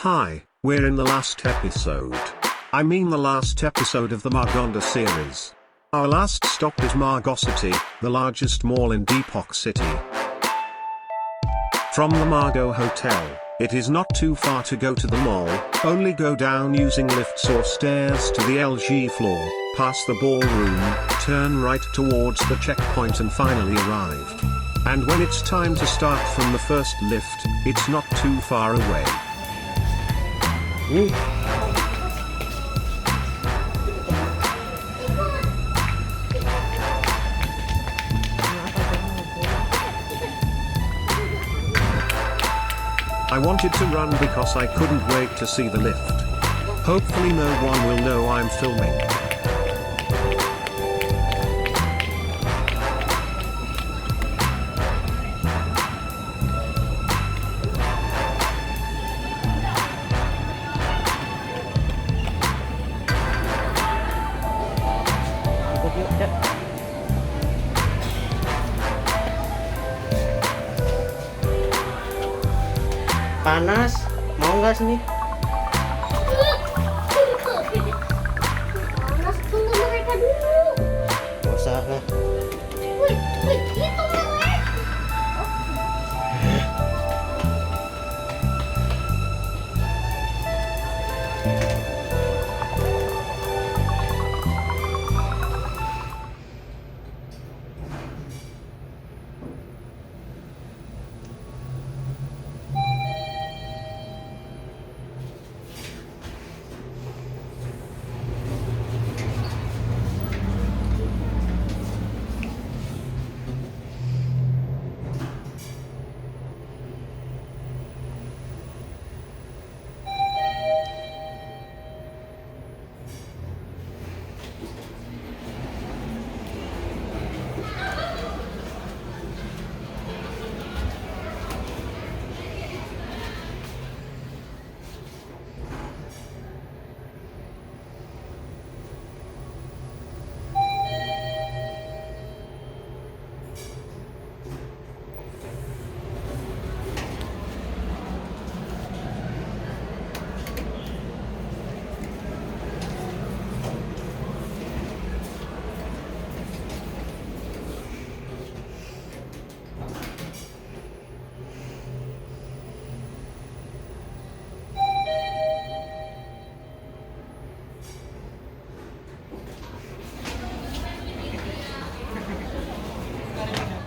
Hi, we're in the last episode. I mean the last episode of the Margonda series. Our last stop is Margocity, the largest mall in Depok City. From the Margo Hotel, it is not too far to go to the mall, only go down using lifts or stairs to the LG floor, pass the ballroom, turn right towards the checkpoint and finally arrive. And when it's time to start from the first lift, it's not too far away. I wanted to run because I couldn't wait to see the lift. Hopefully no one will know I'm filming. Panas, mau nggak sini? Panas, tunggu mereka dulu. Gak usah lah. Wih, itu melek.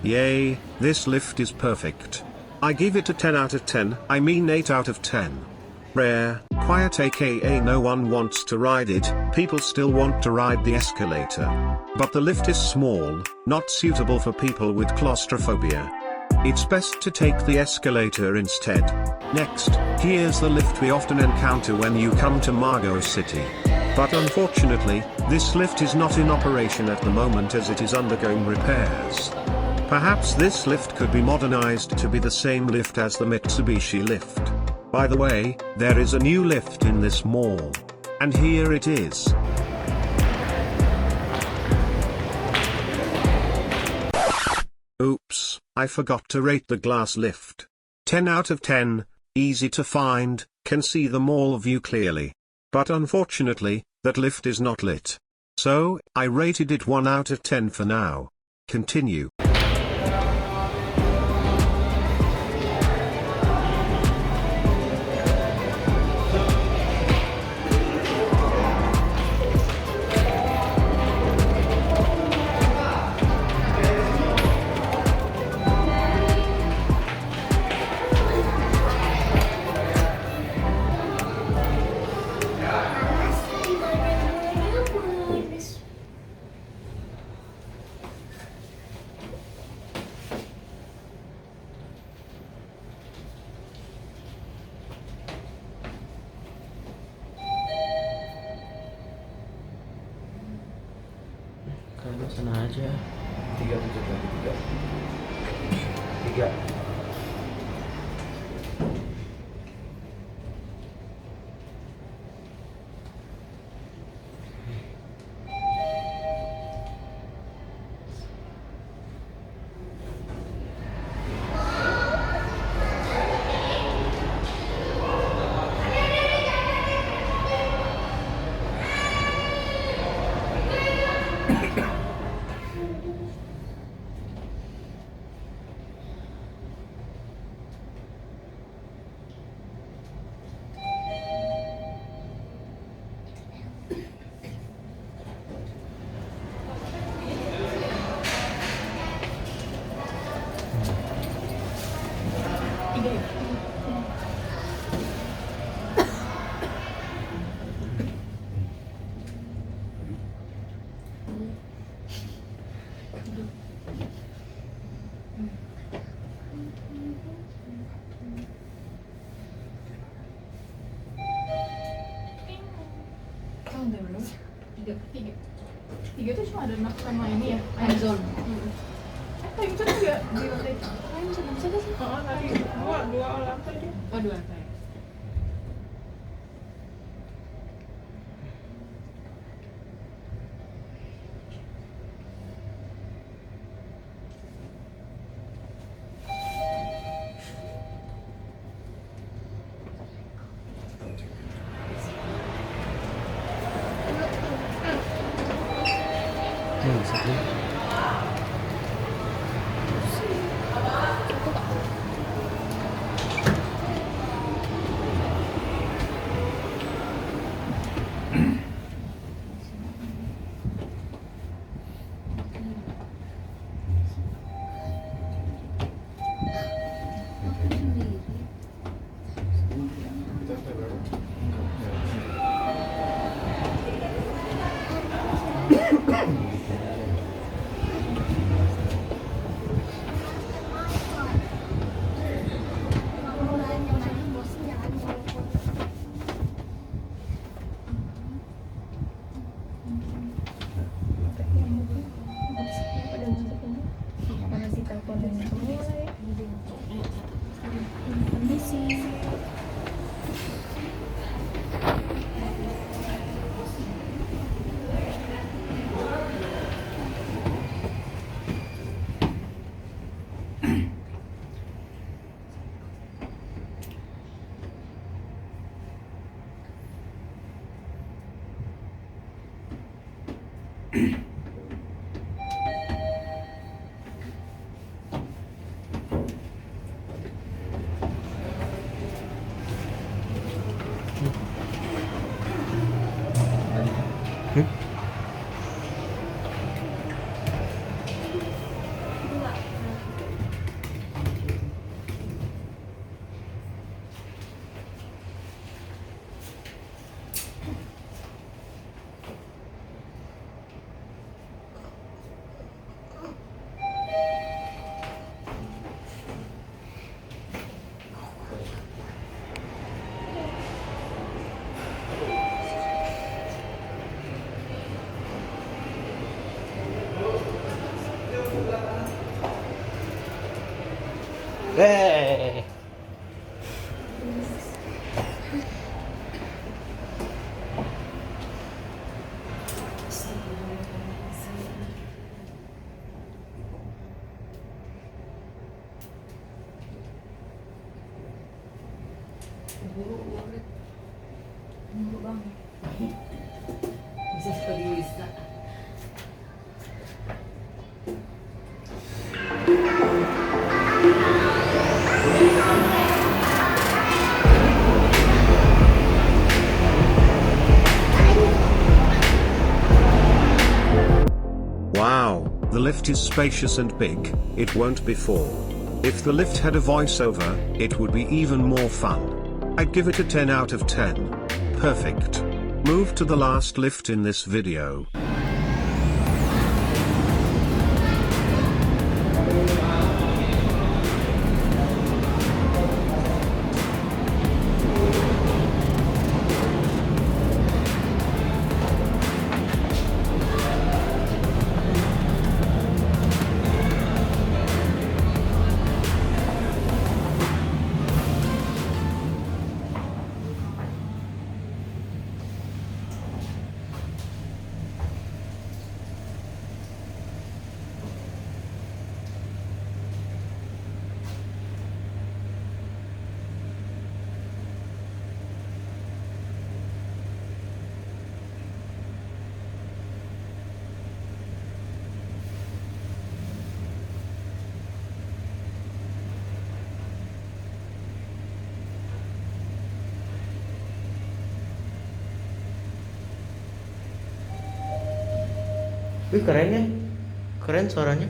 Yay, this lift is perfect. I give it a 10 out of 10, I mean 8 out of 10. Rare, quiet aka no one wants to ride it, people still want to ride the escalator. But the lift is small, not suitable for people with claustrophobia. It's best to take the escalator instead. Next, here's the lift we often encounter when you come to Margocity. But unfortunately, this lift is not in operation at the moment as it is undergoing repairs. Perhaps this lift could be modernized to be the same lift as the Mitsubishi lift. By the way, there is a new lift in this mall. And here it is. Oops, I forgot to rate the glass lift. 10 out of 10, easy to find, can see the mall view clearly. But unfortunately, that lift is not lit. So, I rated it 1 out of 10 for now. Continue. Kayaknya sana aja. 3. 3 tuh cuma ada nak sama ini ya, time zone. Time zone juga di lantai. Time zone bisa nggak sih? Oh, tadi dua lantai deh. Oh, 2 lantai. Satu. Bisa sekali bisa. Wow, the lift is spacious and big, it won't be full. If the lift had a voiceover, it would be even more fun. I'd give it a 10 out of 10. Perfect. Move to the last lift in this video. Wih, keren ya, keren suaranya.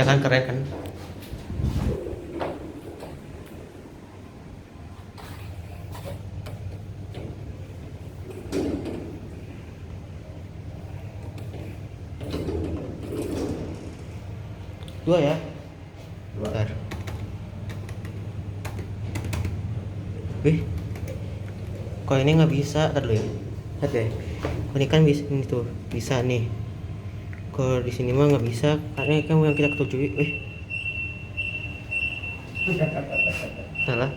Ya kan keren kan? Dua ya? Bentar. Kok ini nggak bisa? Ntar dulu ya. Lihat deh. Ini kan bisa, ini tuh bisa nih. Kalau di sini mah nggak bisa karena kan yang kita ketujui. Salah.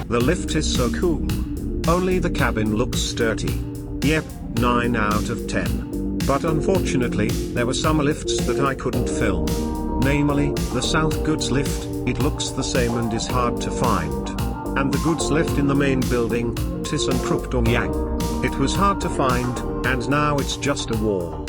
The lift is so cool. Only the cabin looks dirty. Yep, 9 out of 10. But unfortunately, there were some lifts that I couldn't film. Namely, the South Goods lift, it looks the same and is hard to find. And the goods lift in the main building, thyssenkrupp, it was hard to find, and now it's just a wall.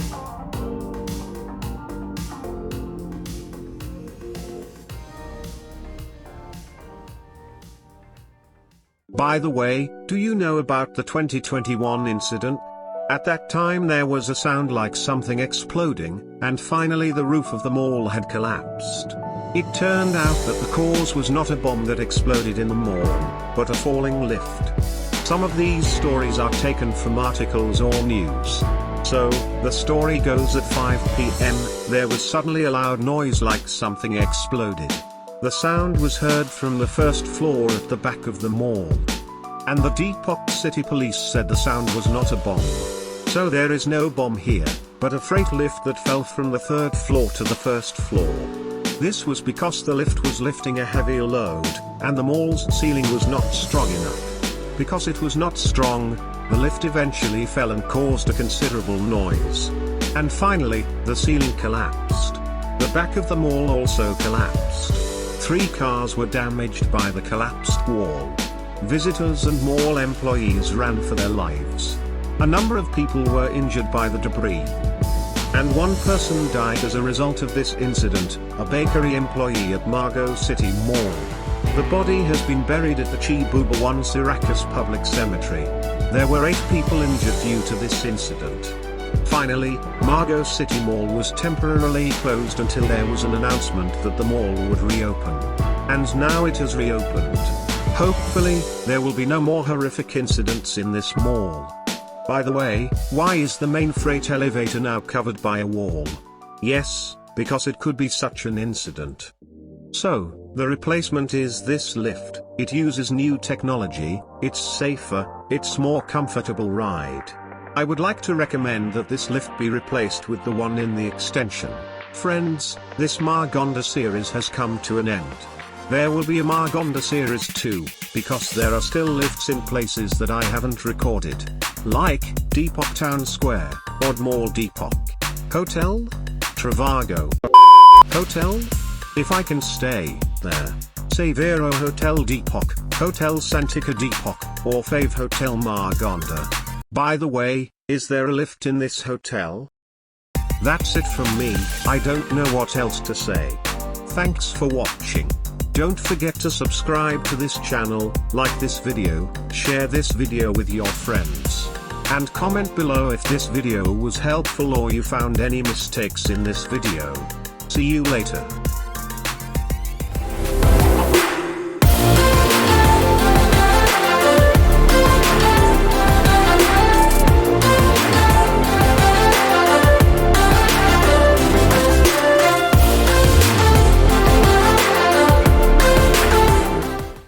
By the way, do you know about the 2021 incident? At that time there was a sound like something exploding, and finally the roof of the mall had collapsed. It turned out that the cause was not a bomb that exploded in the mall, but a falling lift. Some of these stories are taken from articles or news. So, the story goes at 5 p.m, there was suddenly a loud noise like something exploded. The sound was heard from the first floor at the back of the mall. And the Depok city police said the sound was not a bomb. So there is no bomb here, but a freight lift that fell from the 3rd floor to the 1st floor. This was because the lift was lifting a heavy load, and the mall's ceiling was not strong enough. Because it was not strong, the lift eventually fell and caused a considerable noise. And finally, the ceiling collapsed. The back of the mall also collapsed. 3 cars were damaged by the collapsed wall. Visitors and mall employees ran for their lives. A number of people were injured by the debris. And 1 person died as a result of this incident, a bakery employee at Margocity Mall. The body has been buried at the Chibuba 1 Syracuse Public Cemetery. There were 8 people injured due to this incident. Finally, Margocity Mall was temporarily closed until there was an announcement that the mall would reopen. And now it has reopened. Hopefully, there will be no more horrific incidents in this mall. By the way, why is the main freight elevator now covered by a wall? Yes, because it could be such an incident. So, the replacement is this lift. It uses new technology, it's safer, it's more comfortable ride. I would like to recommend that this lift be replaced with the one in the extension. Friends, this Margonda series has come to an end. There will be a Margonda Series 2, because there are still lifts in places that I haven't recorded. Like, Depok Town Square, Odd Mall Depok. Hotel? Travago. Hotel? If I can stay there. Say Vero Hotel Depok, Hotel Santika Depok, or Fave Hotel Margonda. By the way, is there a lift in this hotel? That's it from me, I don't know what else to say. Thanks for watching. Don't forget to subscribe to this channel, like this video, share this video with your friends. And comment below if this video was helpful or you found any mistakes in this video. See you later.